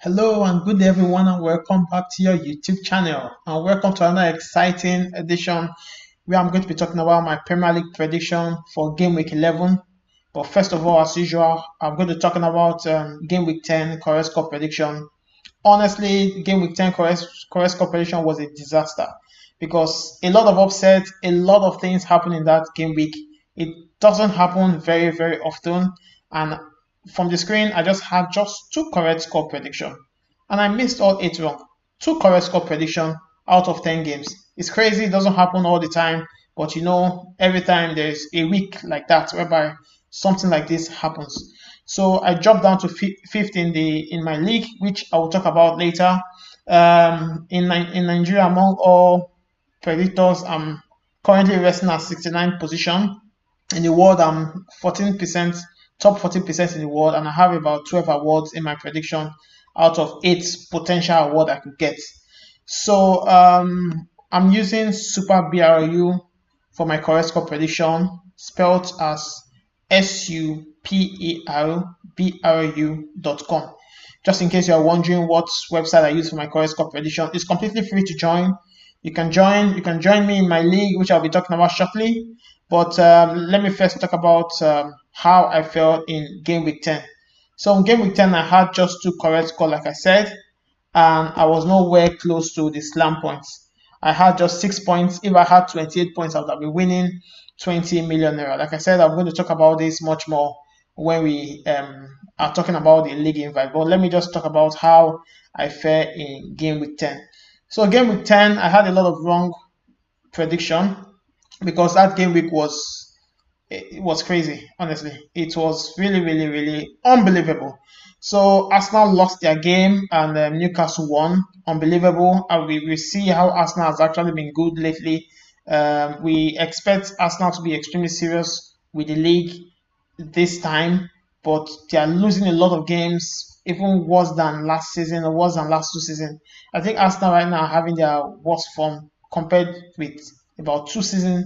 Hello and good day everyone, and welcome back to your YouTube channel, and welcome to another exciting edition where I'm going to be talking about my Premier League prediction for game week 11. But first of all, as usual, I'm going to be talking about game week 10 correct score prediction. Honestly, game week 10 correct score prediction was a disaster because a lot of upset, a lot of things happen in that game week. It doesn't happen very often, and from the screen, I just had just two correct score prediction, and I missed all eight wrong. Two correct score prediction out of 10 games. It's crazy. It doesn't happen all the time, but every time there's a week like that whereby something like this happens. So I dropped down to fifth in my league, which I will talk about later. In Nigeria, among all predictors, I'm currently resting at 69th position. In the world, I'm 14%, top 14% in the world, and I have about 12 awards in my prediction out of 8 potential award I could get. So I'm using Super BRU for my correct score prediction, spelled as superbru.com. Just in case you are wondering what website I use for my correct score prediction, it's completely free to join. You can join me in my league, which I'll be talking about shortly. But let me first talk about how I felt in game week 10. So in game week 10, I had just two correct scores, like I said, and I was nowhere close to the slam points. I had just 6 points. If I had 28 points, I would have been winning 20 million naira. Like I said, I'm going to talk about this much more when we are talking about the league invite. But let me just talk about how I fared in game week 10. So game week 10, I had a lot of wrong prediction because that game week was crazy. Honestly, it was really unbelievable. So Arsenal lost their game and Newcastle won. Unbelievable. And we see how Arsenal has actually been good lately. We expect Arsenal to be extremely serious with the league this time, but they are losing a lot of games, even worse than last season or worse than last 2 seasons. I think Arsenal right now are having their worst form compared with about 2 seasons.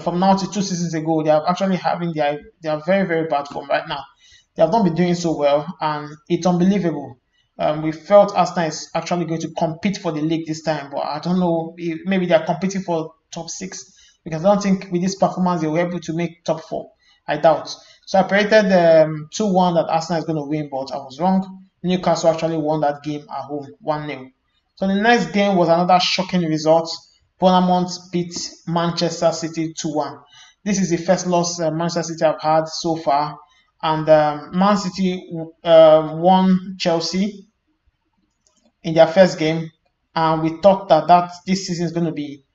From now to 2 seasons ago, they are actually having their very bad form right now. They have not been doing so well, and it's unbelievable. We felt Arsenal is actually going to compete for the league this time, but I don't know. Maybe they are competing for top 6 because I don't think with this performance they were able to make top 4. I doubt. So I predicted 2-1 that Arsenal is going to win, but I was wrong. Newcastle actually won that game at home 1-0. So the next game was another shocking result. Bournemouth beat Manchester City 2-1. This is the first loss Manchester City have had so far. And Man City won Chelsea in their first game. And we thought that this season is going to be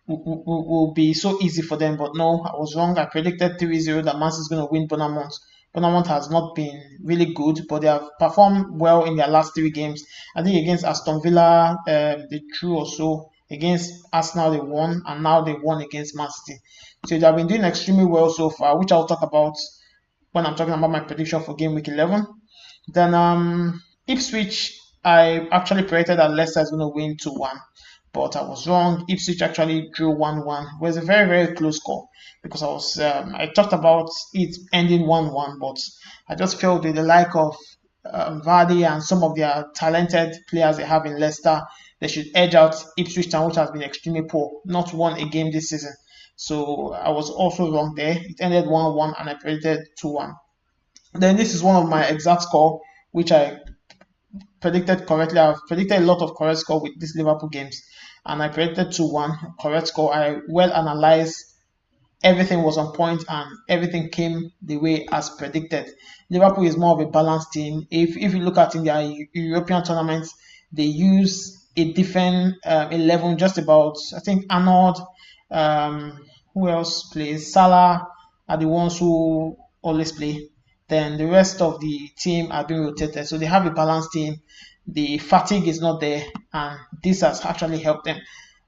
will be so easy for them, but no, I was wrong. I predicted 3-0 that Man City is going to win Bournemouth. Bournemouth has not been really good, but they have performed well in their last 3 games. I think against Aston Villa, they drew or so. Against Arsenal, they won, and now they won against Man City. So they have been doing extremely well so far, which I'll talk about when I'm talking about my prediction for game week 11. Then Ipswich, I actually predicted that Leicester is going to win 2-1. But I was wrong. Ipswich actually drew 1-1. It was a very close score because I talked about it ending 1-1, but I just felt with the like of Vardy and some of their talented players they have in Leicester, they should edge out Ipswich Town, which has been extremely poor, not won a game this season. So I was also wrong there. It ended 1-1 and I predicted 2-1. Then this is one of my exact score, which I predicted correctly. I've predicted a lot of correct score with these Liverpool games, and I predicted 2-1 correct score. I well analyzed, everything was on point, and everything came the way as predicted. Liverpool is more of a balanced team. If you look at in their European tournaments, they use a different 11 just about. I think Arnold, who else plays? Salah are the ones who always play. Then the rest of the team are being rotated. So they have a balanced team. The fatigue is not there, and this has actually helped them.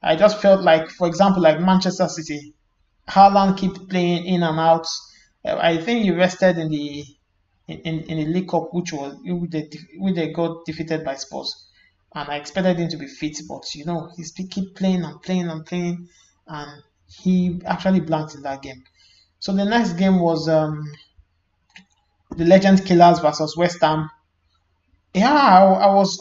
I just felt like, for example, like Manchester City, Haaland keep playing in and out. I think he rested in the League Cup, which they got defeated by Spurs, and I expected him to be fit, but he keep playing and he actually blanked in that game. So the next game was the Legend Killers versus West Ham. It Yeah, I was,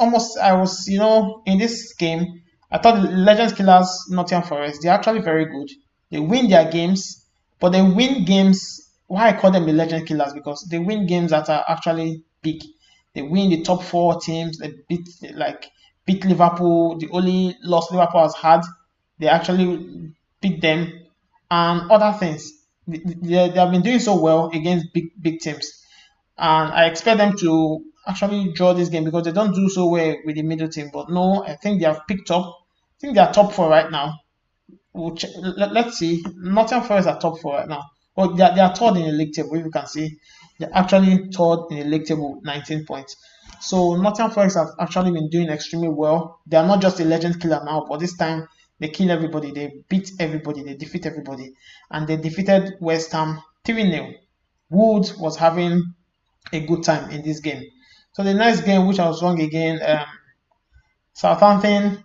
in this game, I thought the Legends Killers, Nottingham Forest, they're actually very good. They win their games, but they win games. Why I call them the Legend Killers? Because they win games that are actually big. They win the top four teams. They beat Liverpool. The only loss Liverpool has had, they actually beat them, and other things. They have been doing so well against big teams, and I expect them to actually draw this game because they don't do so well with the middle team. But no, I think they have picked up. I think they are top four right now. Let's see. Nottingham Forest are top four right now. Well, they are third in the league table. If you can see, they're actually third in the league table, 19 points. So Nottingham Forest have actually been doing extremely well. They are not just a legend killer now, but this time they kill everybody. They beat everybody. They defeat everybody, and they defeated West Ham 3-0. Wood was having a good time in this game. So the next game, which I was wrong again, Southampton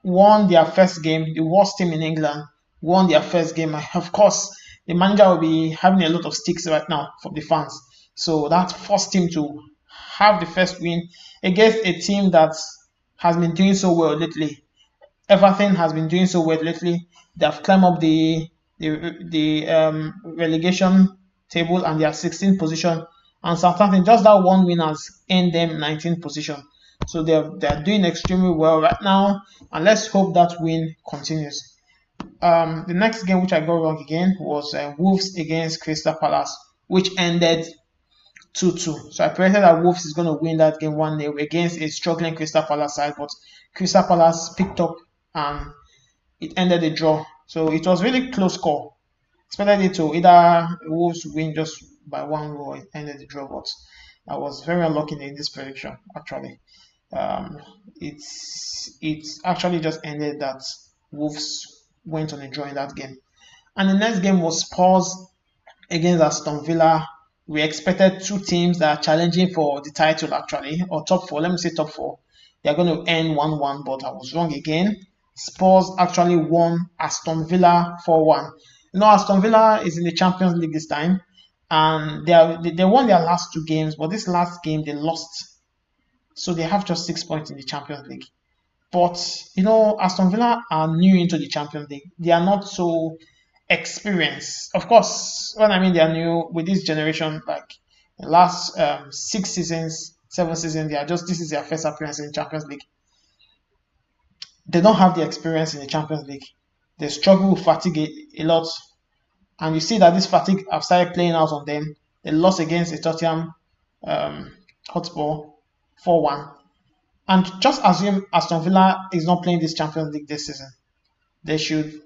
won their first game. The worst team in England won their first game. Of course, the manager will be having a lot of sticks right now from the fans. So that forced him to have the first win against a team that has been doing so well lately. Everton has been doing so well lately. They have climbed up the relegation table and they are 16th position. And Southampton, just that one win has earned them 19th position. So they're doing extremely well right now. And let's hope that win continues. The next game which I got wrong again was Wolves against Crystal Palace, which ended 2-2. So I predicted that Wolves is going to win that game 1-0 against a struggling Crystal Palace side, but Crystal Palace picked up and it ended a draw. So it was really close score. Expected it to either Wolves win just by 1 goal, it ended the draw, but I was very unlucky in this prediction actually. It's actually just ended that Wolves went on a draw in that game. And the next game was Spurs against Aston Villa. We expected two teams that are challenging for the title actually, or top four. Let me say top four. They are going to end 1-1, but I was wrong again. Spurs actually won Aston Villa 4-1. Aston Villa is in the Champions League this time, and they won their last two games, but this last game they lost. So they have just 6 points in the Champions League. But, Aston Villa are new into the Champions League. They are not so experienced. Of course, when I mean they are new with this generation, like the last 6 seasons, 7 seasons, this is their first appearance in the Champions League. They don't have the experience in the Champions League. They struggle with fatigue a lot. And you see that this fatigue have started playing out on them. They lost against a Tottenham Hotspur 4-1. And just assume Aston Villa is not playing this Champions League this season. They should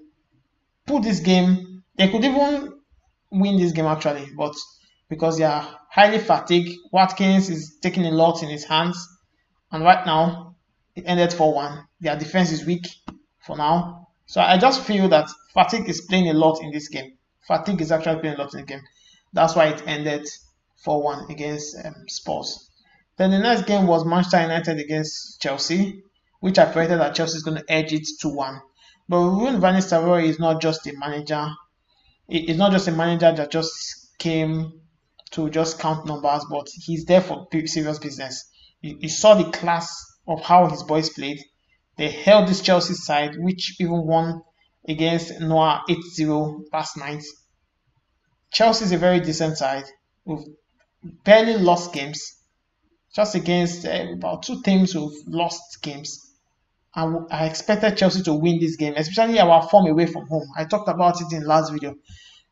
put this game. They could even win this game actually, but because they are highly fatigued, Watkins is taking a lot in his hands. And right now, it ended 4-1. Their defense is weak for now. So I just feel that fatigue is playing a lot in this game. Fatigue is actually playing a lot in the game. That's why it ended 4-1 against Spurs. Then the next game was Manchester United against Chelsea, which I predicted that Chelsea is going to edge it 2-1. But Ruben van Nistelrooy is not just a manager. It's not just a manager that just came to just count numbers, but he's there for serious business. You saw the class of how his boys played. They held this Chelsea side, which even won against Noah 8-0 last night. Chelsea is a very decent side. We've barely lost games. Just against about two teams who've lost games. I expected Chelsea to win this game, especially our form away from home. I talked about it in the last video.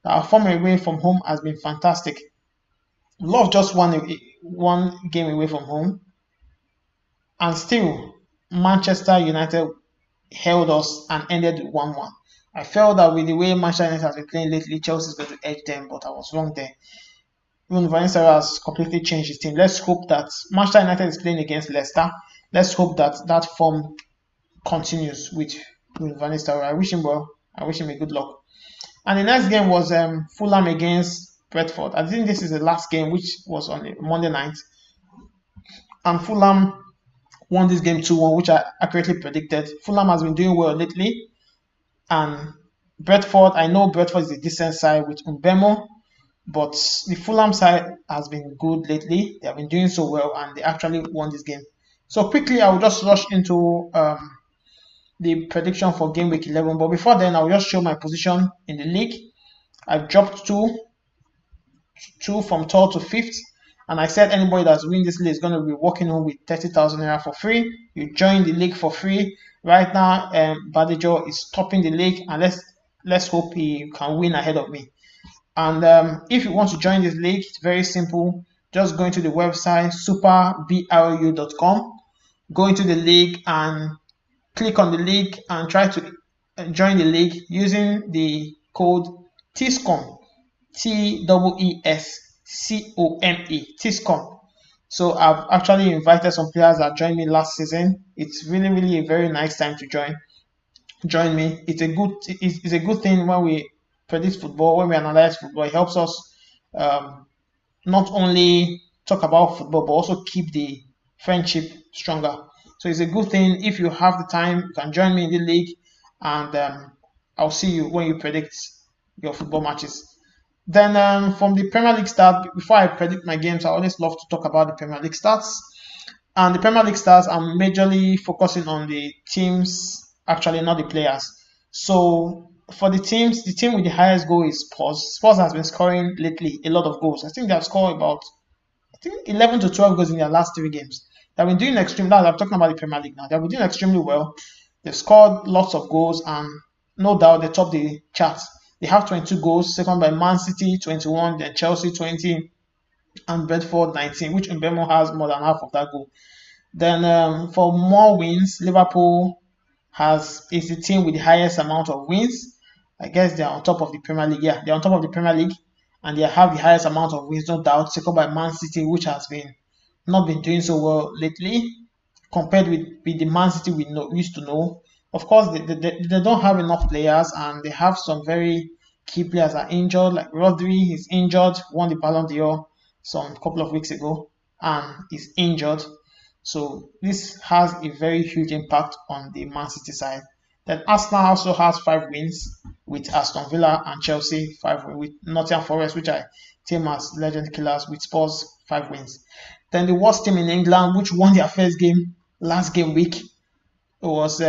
Our form away from home has been fantastic. Love just won one game away from home. And still, Manchester United held us and ended 1-1. I felt that with the way Manchester United has been playing lately, Chelsea is going to edge them, but I was wrong there. Even Van Nistelrooy has completely changed his team. Let's hope that Manchester United is playing against Leicester. Let's hope that that form continues with Van Nistelrooy. I wish him well. I wish him a good luck. And the next game was Fulham against Brentford. I think this is the last game, which was on Monday night. And Fulham won this game 2-1, which I accurately predicted. Fulham has been doing well lately. And Brentford, I know Brentford is a decent side with Mbemo. But the Fulham side has been good lately. They have been doing so well, and they actually won this game. So quickly, I will just rush into the prediction for game week 11. But before then, I will just show my position in the league. I've dropped two from third to fifth. And I said anybody that's winning this league is going to be walking home with 30,000 naira for free. You join the league for free. Right now, Badejo is topping the league, and let's hope he can win ahead of me. And if you want to join this league, it's very simple. Just go into the website superbru.com, go into the league and click on the league and try to join the league using the code teescome, TEESCOME, teescome. So I've actually invited some players that joined me last season. It's really a very nice time to join me. It's a good thing when we predict football, when we analyze football. It helps us not only talk about football but also keep the friendship stronger. So it's a good thing. If you have the time, you can join me in the league, and I'll see you when you predict your football matches. Then from the Premier League start, before I predict my games, I always love to talk about the Premier League stats. And the Premier League stats, I'm majorly focusing on the teams, actually not the players. So for the teams, the team with the highest goal is Spurs. Spurs has been scoring lately a lot of goals. I think they have scored about 11 to 12 goals in their last 3 games. They've been doing extremely well. I'm talking about the Premier League now. They've been doing extremely well. They've scored lots of goals, and no doubt they top the charts. They have 22 goals, second by Man City 21, then Chelsea 20, and Brentford 19, which Mbemo has more than half of that goal. Then for more wins, Liverpool is the team with the highest amount of wins. I guess they're on top of the Premier League. Yeah, they're on top of the Premier League, and they have the highest amount of wins, no doubt. Second by Man City, which has not been doing so well lately, compared with the Man City we used to know. Of course, they don't have enough players, and they have some very key players that are injured. Like Rodri is injured, won the Ballon d'Or some couple of weeks ago, and is injured. So this has a very huge impact on the Man City side. Then Arsenal also has 5 wins with Aston Villa and Chelsea, 5 wins with Nottingham Forest, which I team as legend killers, with Spurs 5 wins. Then the worst team in England, which won their first game last game week, it was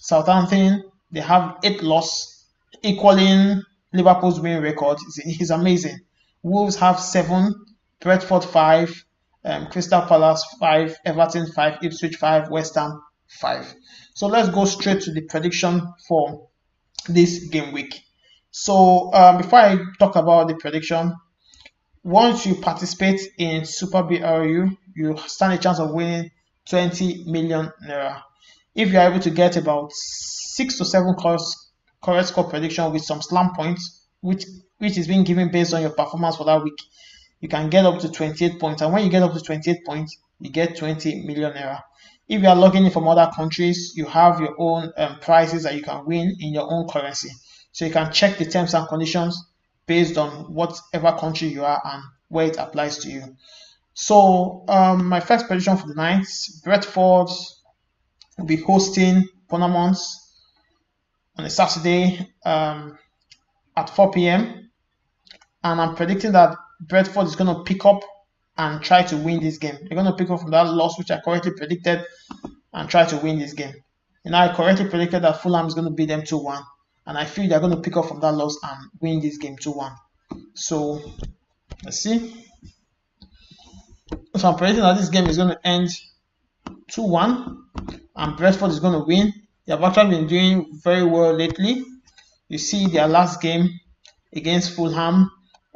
Southampton. They have 8 losses, equaling Liverpool's win record. It's amazing. Wolves have 7, Brentford 5, Crystal Palace 5, Everton 5, Ipswich 5, West Ham 5. So let's go straight to the prediction for this game week. So before I talk about the prediction, once you participate in Super BRU, you stand a chance of winning 20 million naira. If you are able to get about 6 to 7 correct score prediction with some slam points, which is being given based on your performance for that week, you can get up to 28 points. And when you get up to 28 points, you get 20 million naira. If you are logging in from other countries, you have your own prizes that you can win in your own currency. So you can check the terms and conditions based on whatever country you are and where it applies to you. So my first prediction for the night, Brentford will be hosting Bournemouth on a Saturday at 4 p.m. And I'm predicting that Brentford is going to pick up and try to win this game. They're going to pick up from that loss, which I correctly predicted, and try to win this game. And I correctly predicted that Fulham is going to beat them 2-1. And I feel they're going to pick up from that loss and win this game 2-1. So, let's see. So I'm predicting that this game is going to end 2-1. And Brentford is going to win. They have actually been doing very well lately. You see their last game against Fulham.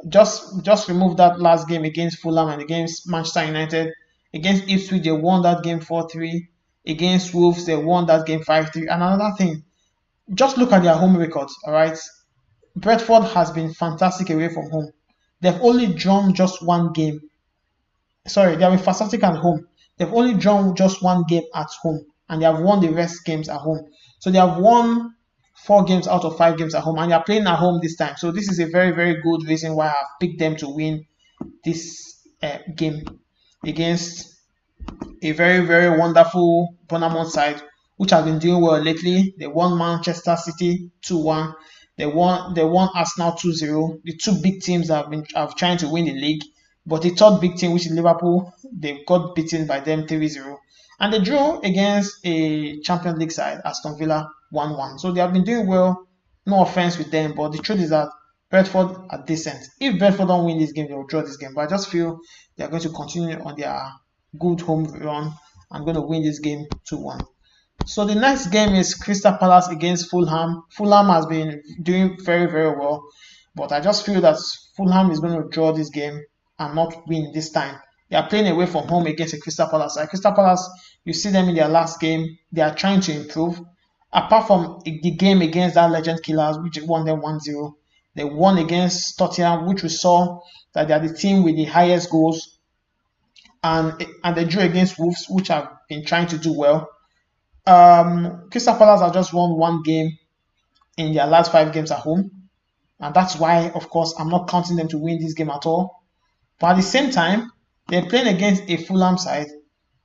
Just remove that last game against Fulham and against Manchester United. Against Ipswich, they won that game 4-3. Against Wolves, they won that game 5-3. And another thing, just look at their home records, all right? Brentford has been fantastic away from home. They've only drawn just one game. Sorry, they have been fantastic at home. They've only drawn just one game at home, and they have won the rest games at home. So they have won 4 games out of 5 games at home, and they are playing at home this time. So this is a very good reason why I've picked them to win this game against a very wonderful Bournemouth side, which has been doing well lately. They won Manchester City 2-1. They won Arsenal 2-0. The two big teams have trying to win the league, but the third big team, which is Liverpool, they got beaten by them 3-0. And they drew against a Champions League side, Aston Villa 1-1. So they have been doing well. No offense with them, but the truth is that Brentford are decent. If Brentford don't win this game, they will draw this game. But I just feel they are going to continue on their good home run. I'm going to win this game 2-1. So the next game is Crystal Palace against Fulham. Fulham has been doing very, very well. But I just feel that Fulham is going to draw this game and not win this time. They are playing away from home against a Crystal Palace. Crystal Palace, you see them in their last game. They are trying to improve. Apart from the game against that Legend Killers, which won them 1-0, they won against Tottenham, which we saw that they are the team with the highest goals. And they drew against Wolves, which have been trying to do well. Crystal Palace have just won one game in their last 5 games at home. And that's why, of course, I'm not counting them to win this game at all. But at the same time, they're playing against a Fulham side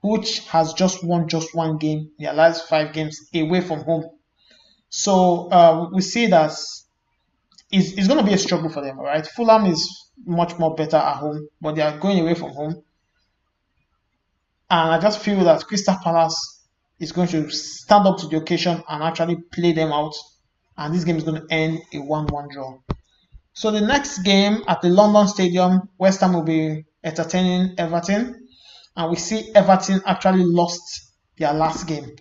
which has just won one game in their last 5 games away from home. So we see that it's going to be a struggle for them, all right? Fulham is much more better at home, but they are going away from home. And I just feel that Crystal Palace is going to stand up to the occasion and actually play them out. And this game is going to end a 1-1 draw. So the next game at the London Stadium, West Ham will be entertaining Everton. And we see Everton actually lost their last game.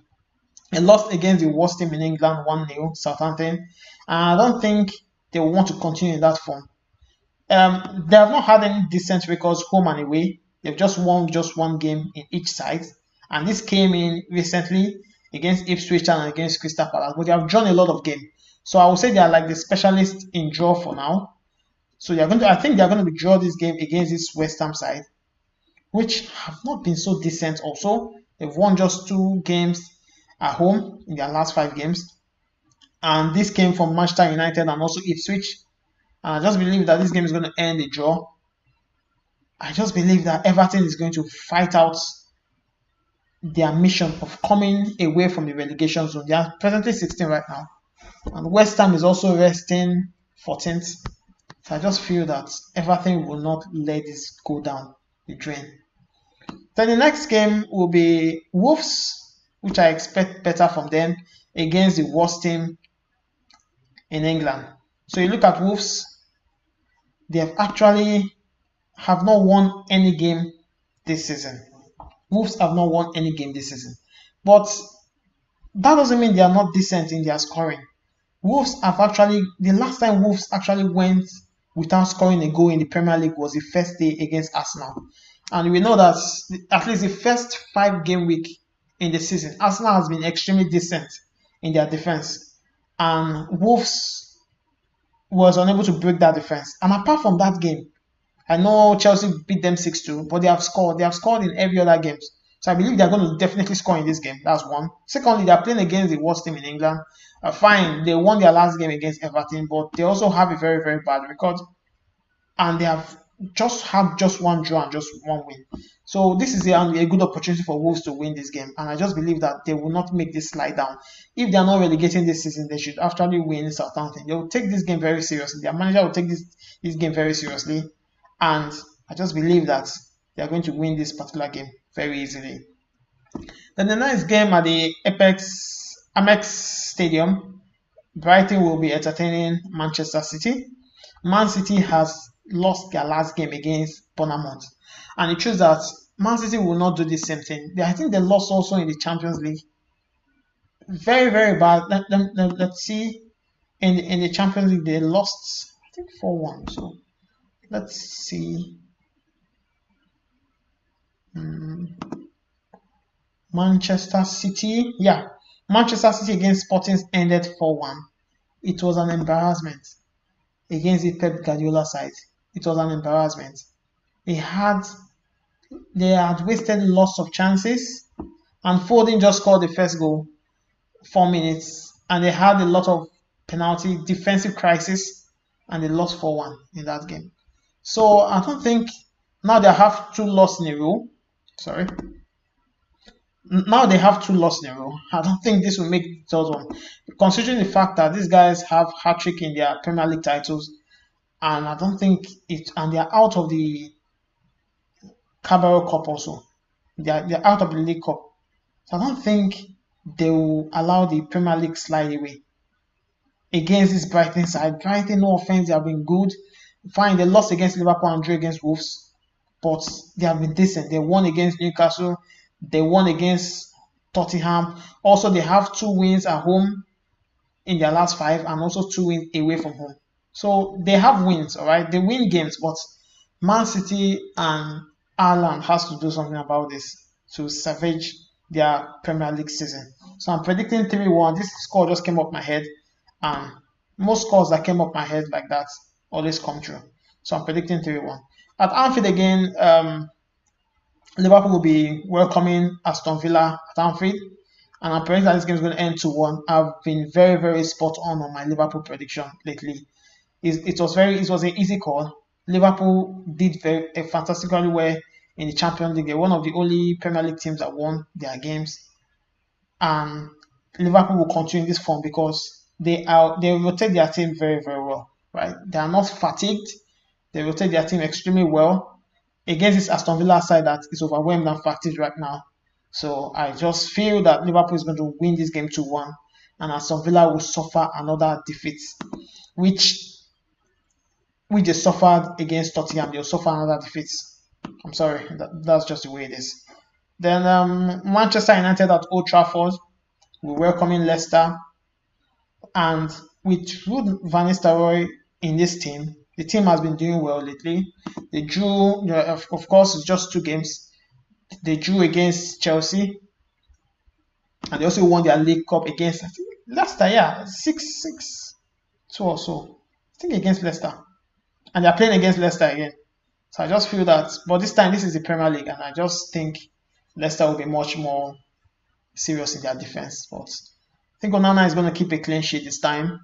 They lost against the worst team in England, 1-0, Southampton. And I don't think they will want to continue in that form. They have not had any decent records home and away. They've just won one game in each side. And this came in recently against Ipswich and against Crystal Palace. But they have drawn a lot of games. So I would say they are like the specialists in draw for now. So I think they are going to draw this game against this West Ham side, which have not been so decent also. They've won just 2 games at home in their last 5 games. And this came from Manchester United and also Ipswich. And I just believe that this game is going to end a draw. I just believe that Everton is going to fight out their mission of coming away from the relegation zone. They are presently 16 right now. And West Ham is also resting 14th. So I just feel that Everton will not let this go down the drain. Then the next game will be Wolves, which I expect better from them, against the worst team in England. So you look at Wolves, they have not won any game this season. Wolves have not won any game this season. But that doesn't mean they are not decent in their scoring. The last time Wolves actually went without scoring a goal in the Premier League was the first day against Arsenal. And we know that at least the first 5 game week in the season, Arsenal has been extremely decent in their defense. And Wolves was unable to break that defense. And apart from that game, I know Chelsea beat them 6-2, but they have scored. They have scored in every other game. So I believe they're going to definitely score in this game. That's one. Secondly, they're playing against the worst team in England. Fine, they won their last game against Everton, but they also have a very, very bad record. And they have just had just 1 draw and just 1 win. So this is a good opportunity for Wolves to win this game. And I just believe that they will not make this slide down. If they are not relegating this season, they should actually win Southampton. They will take this game very seriously. Their manager will take this game very seriously. And I just believe that they are going to win this particular game very easily. Then the next game at the Amex Stadium, Brighton will be entertaining Manchester City. Man City has lost their last game against Bournemouth. And it shows that Man City will not do the same thing. I think they lost also in the Champions League. Very, very bad. Let's see. In the Champions League, they lost, I think, 4-1. So let's see. Manchester City. Yeah. Manchester City against Sporting ended 4-1. It was an embarrassment against the Pep Guardiola side. It was an embarrassment. They had wasted lots of chances, and Foden just scored the first goal 4 minutes, and they had a lot of penalty defensive crisis, and they lost 4-1 in that game. So I don't think now they have 2 losses in a row. Sorry. Now they have 2 losses in a row. I don't think this will make the third one, considering the fact that these guys have hat-trick in their Premier League titles, and I don't think it. And they are out of the Carabao Cup also. They're out of the League Cup, so I don't think they will allow the Premier League slide away against this Brighton side. Brighton, no offense, they have been good. Fine, they lost against Liverpool and drew against Wolves, but they have been decent. They won against Newcastle. They won against Tottenham. Also, they have 2 wins at home in their last 5, and also 2 wins away from home. So they have wins, all right. They win games, but Man City and Haaland has to do something about this to salvage their Premier League season. So I'm predicting 3-1. This score just came up my head, and most scores that came up my head like that always come true. So I'm predicting 3-1. At Anfield again, Liverpool will be welcoming Aston Villa at Anfield, and I'm predicting that this game is going to end 2-1. I've been very, very spot on my Liverpool prediction lately. It was an easy call. Liverpool did fantastically well in the Champions League. They're one of the only Premier League teams that won their games, and Liverpool will continue this form because they rotate their team very, very well. Right? They are not fatigued. They rotate their team extremely well against this Aston Villa side that is overwhelmed and fatigued right now. So I just feel that Liverpool is going to win this game 2-1, and Aston Villa will suffer another defeat, which they suffered against Tottenham. They'll suffer another defeat. I'm sorry, that's just the way it is. Then Manchester United at Old Trafford will welcoming Leicester, and with Ruud van Nistelrooy in this team, the team has been doing well lately. They drew, of course, it's just 2 games. They drew against Chelsea, and they also won their League Cup against Leicester. Yeah, 6-2 or so. I think against Leicester, and they're playing against Leicester again. So I just feel that, but this time this is the Premier League, and I just think Leicester will be much more serious in their defense. But I think Onana is going to keep a clean sheet this time,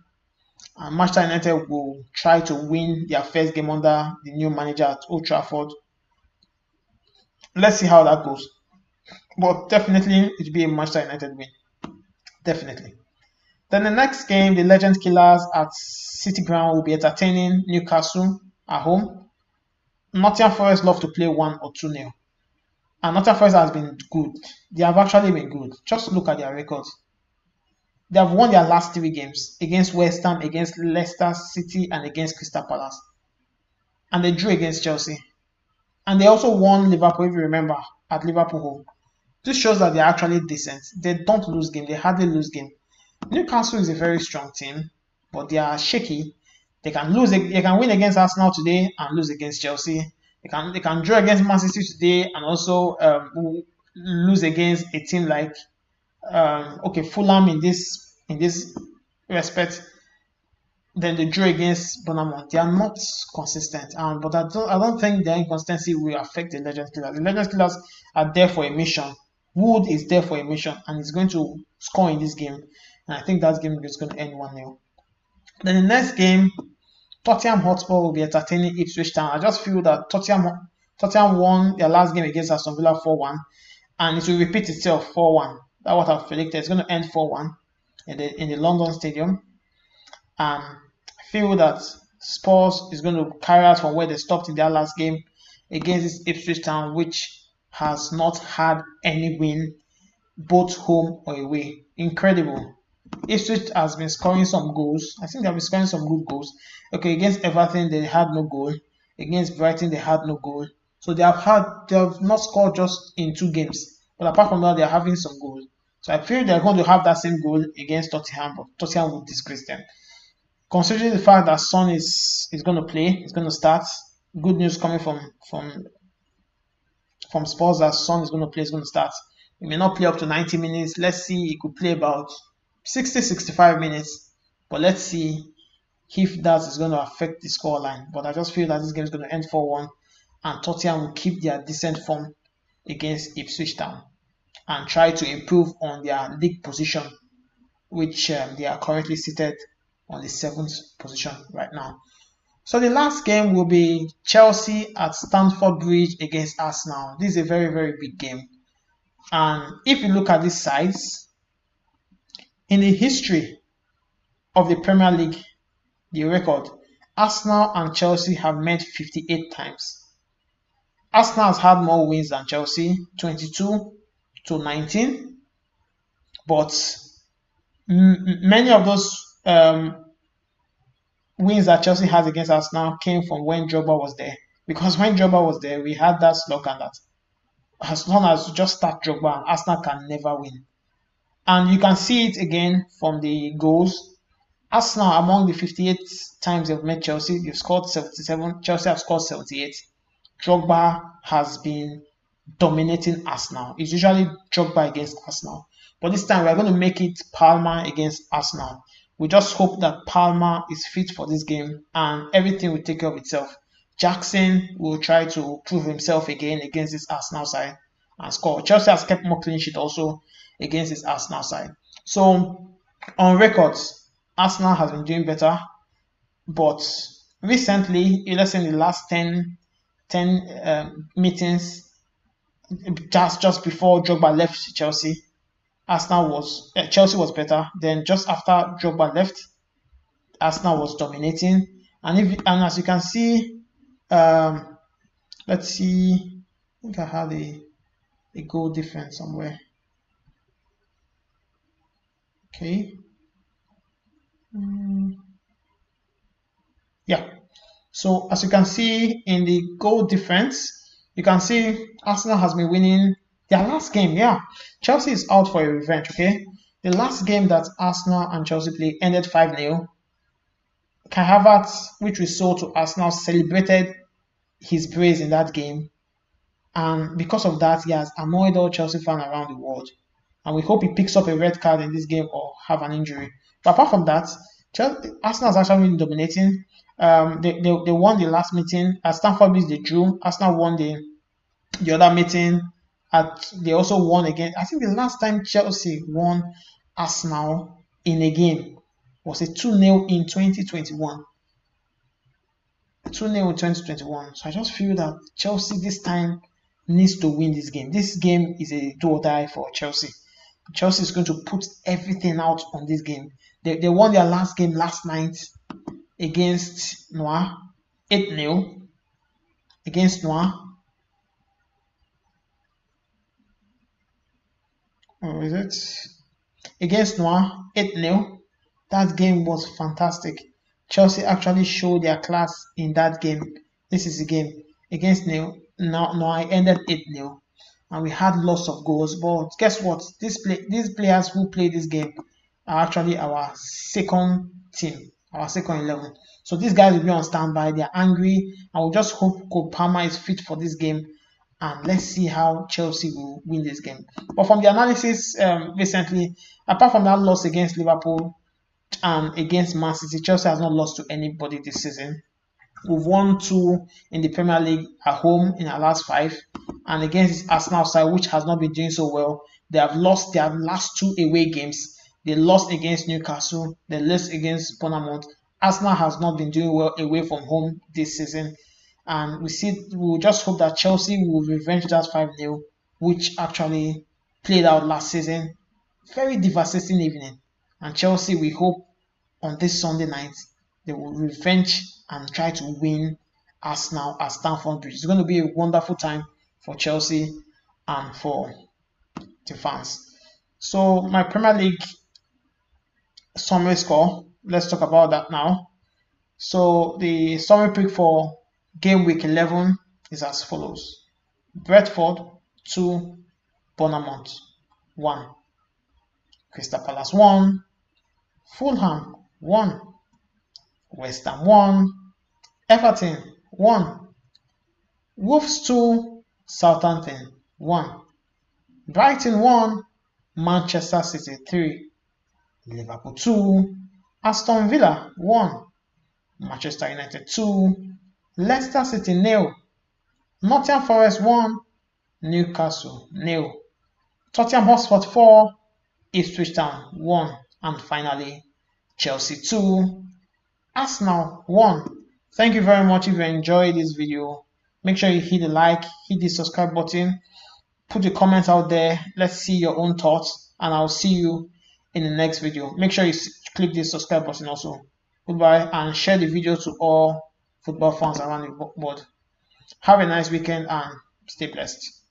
and Manchester United will try to win their first game under the new manager at Old Trafford. Let's see how that goes. But definitely it will be a Manchester United win. Definitely. Then the next game, the Legend Killers at City Ground will be entertaining Newcastle at home. Nottingham Forest love to play 1 or 2-0. And Nottingham Forest has been good. They have actually been good. Just look at their records. They have won their last 3 games against West Ham, against Leicester City, and against Crystal Palace. And they drew against Chelsea. And they also won Liverpool, if you remember, at Liverpool home. This shows that they're actually decent. They don't lose game. They hardly lose game. Newcastle is a very strong team, but they are shaky. They can win against Arsenal today and lose against Chelsea. They can draw against Man City today and also lose against a team like Fulham in this respect. Then they drew against Bournemouth. They are not consistent, but I don't think their inconsistency will affect the Legend Killers. The Legend Killers are there for a mission. Wood is there for a mission, and he's going to score in this game. And I think that game is going to end 1-0. Then the next game, Tottenham Hotspur will be entertaining Ipswich Town. I just feel that Tottenham won their last game against Aston Villa 4-1, and it will repeat itself 4-1. That's what I've predicted. It's going to end 4-1 in the London Stadium. I feel that Spurs is going to carry out from where they stopped in their last game against Ipswich Town, which has not had any win, both home or away. Incredible. Ipswich has been scoring some goals. I think they have been scoring some good goals. Okay, against Everton they had no goal. Against Brighton they had no goal. So they have not scored just in 2 games. But apart from that, they are having some goals. So I feel they are going to have that same goal against Tottenham, but Tottenham will disgrace them. Considering the fact that Son is going to play, he's going to start. Good news coming from Spurs that Son is going to play, is going to start. He may not play up to 90 minutes. Let's see, he could play about 60-65 minutes. But let's see if that is going to affect the scoreline. But I just feel that this game is going to end 4-1, and Tottenham will keep their decent form against Ipswich Town and try to improve on their league position, which they are currently seated on the 7th position right now. So the last game will be Chelsea at Stamford Bridge against Arsenal. This is a very, very big game. And if you look at these sides, in the history of the Premier League, the record, Arsenal and Chelsea have met 58 times. Arsenal has had more wins than Chelsea, 22 to 19, but many of those wins that Chelsea has against Arsenal came from when Drogba was there. Because when Drogba was there, we had that slogan that as long as you just start Drogba, Arsenal can never win. And you can see it again from the goals. Arsenal, among the 58 times they've met Chelsea, they've scored 77. Chelsea have scored 78. Drogba has been dominating Arsenal. It's usually Drogba against Arsenal. But this time we're going to make it Palmer against Arsenal. We just hope that Palmer is fit for this game and everything will take care of itself. Jackson will try to prove himself again against this Arsenal side and score. Chelsea has kept more clean sheet also against this Arsenal side. So on records, Arsenal has been doing better, but recently, let's say in the last 10 meetings, just before Drogba left Chelsea, Chelsea was better. Then just after Drogba left, Arsenal was dominating. And as you can see, let's see. I think I had a goal difference somewhere. Okay. Yeah. So as you can see in the goal difference, you can see Arsenal has been winning their last game. Yeah, Chelsea is out for a revenge. Okay, the last game that Arsenal and Chelsea played ended 5-0. Kai Havertz, which we saw to Arsenal, celebrated his brace in that game, and because of that, he has annoyed all Chelsea fans around the world. And we hope he picks up a red card in this game or have an injury. But apart from that, Arsenal has actually been dominating. They won the last meeting at Stamford Bridge. They drew. Arsenal won the other meeting. They also won again. I think the last time Chelsea won Arsenal in a game was a 2-0 in 2021. 2-0 in 2021. So I just feel that Chelsea this time needs to win this game. This game is a do or die for Chelsea. Chelsea is going to put everything out on this game. They won their last game last night against Noir, 8-0 against Noir. Or is it? Against Noir, 8-0. That game was fantastic. Chelsea actually showed their class in that game. This is the game against Noir. Ended 8-0. And we had lots of goals. But guess what? These players who play this game are actually our second team, our second 11. So these guys will be on standby. They're angry. And we just hope Cole Palmer is fit for this game. And let's see how Chelsea will win this game. But from the analysis recently, apart from that loss against Liverpool and against Man City, Chelsea has not lost to anybody this season. We've won 2 in the Premier League at home in our last 5. And against Arsenal side, which has not been doing so well, they have lost their last 2 away games. They lost against Newcastle. They lost against Bournemouth. Arsenal has not been doing well away from home this season. And we just hope that Chelsea will revenge that 5-0, which actually played out last season. Very devastating evening. And Chelsea, we hope on this Sunday night, they will revenge and try to win Arsenal at Stamford Bridge. It's going to be a wonderful time for Chelsea and for the fans. So my Premier League summary score, let's talk about that now. So the summary pick for game week 11 is as follows. Brentford 2, Bournemouth 1, Crystal Palace 1, Fulham 1, West Ham 1, Everton 1, Wolves 2, Southampton 1, Brighton 1, Manchester City 3, Liverpool 2, Aston Villa 1, Manchester United 2, Leicester City 0, Nottingham Forest 1, Newcastle 0, Tottenham Hotspur 4, Ipswich Town 1, and finally Chelsea 2, Arsenal 1. Thank you very much. If you enjoyed this video, make sure you hit the like, hit the subscribe button, Put your comments out there. Let's see your own thoughts, and I'll see you in the next video. Make sure you click the subscribe button also. Goodbye, and share the video to all football fans around the world. Have a nice weekend and stay blessed.